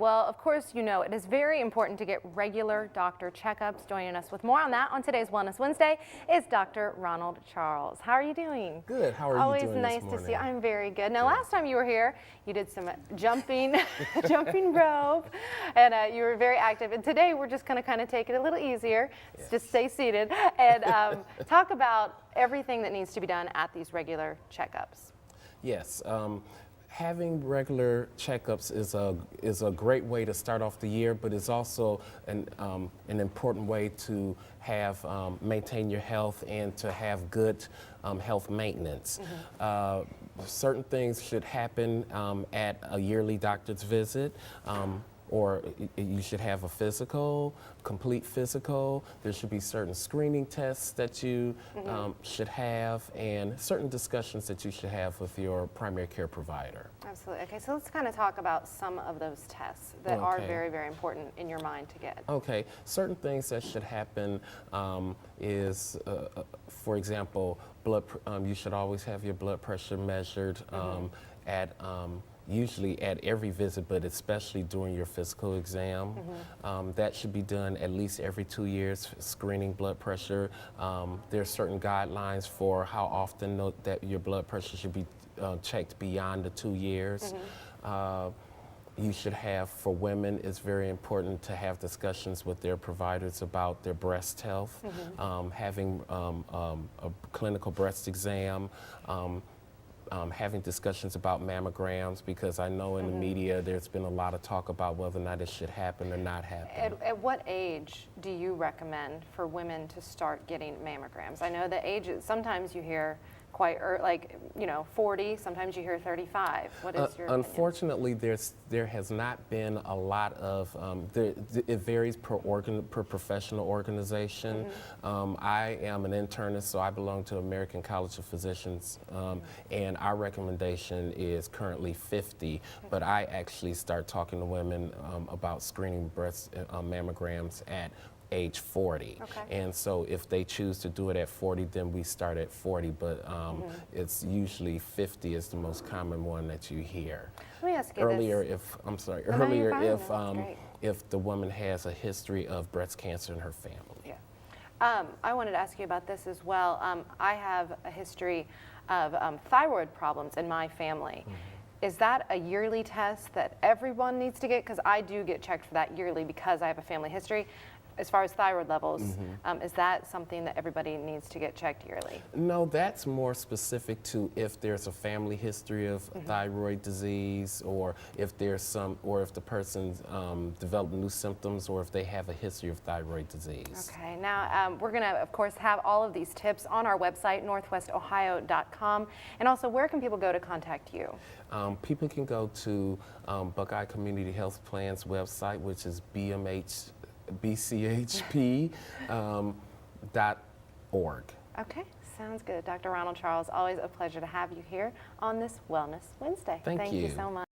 Well, of course, you know it is very important to get regular doctor checkups. Joining us with more on that on today's Wellness Wednesday is Dr. Ronald Charles. How are you doing? Good. How are you doing Always nice this morning? to see you. I'm very good. Now, last time you were here, you did some jumping, jumping rope, and you were very active. And today, we're just going to kind of take it a little easier. Yes. Just stay seated and talk about everything that needs to be done at these regular checkups. Yes. Having regular checkups is a great way to start off the year, but it's also an important way to have maintain your health and to have good health maintenance. Certain things should happen at a yearly doctor's visit. Or you should have a physical, complete physical. There should be certain screening tests that you should have, and certain discussions that you should have with your primary care provider. Absolutely. Okay, so let's kind of talk about some of those tests that are very, very important in your mind to get. Okay, certain things that should happen is, for example, you should always have your blood pressure measured at usually at every visit, but especially during your physical exam. That should be done at least every 2 years, screening blood pressure. There are certain guidelines for how often that your blood pressure should be checked beyond the 2 years. You should have, for women, it's very important to have discussions with their providers about their breast health, having a clinical breast exam, having discussions about mammograms, because I know in the media there's been a lot of talk about whether or not it should happen or not happen. At what age do you recommend for women to start getting mammograms? I know the ages, sometimes you hear quite early, like, you know, 40, sometimes you hear 35. What is your Unfortunately, there has not been a lot of, it varies per professional organization. I am an internist, so I belong to American College of Physicians, and our recommendation is currently 50, but I actually start talking to women about screening breast mammograms at age 40. And so if they choose to do it at 40, then we start at 40, but it's usually 50 is the most common one that you hear. Let me ask you earlier this. If the woman has a history of breast cancer in her family. I wanted to ask you about this as well. I have a history of thyroid problems in my family. Is that a yearly test that everyone needs to get? Because I do get checked for that yearly because I have a family history. As far as thyroid levels, is that something that everybody needs to get checked yearly? No, that's more specific to if there's a family history of thyroid disease, or if there's if the person's developed new symptoms, or if they have a history of thyroid disease. Okay, now we're going to, of course, have all of these tips on our website, northwestohio.com. And also, where can people go to contact you? People can go to Buckeye Community Health Plan's website, which is bchp.org. Okay, sounds good. Dr. Ronald Charles, always a pleasure to have you here on this Wellness Wednesday. Thank you so much.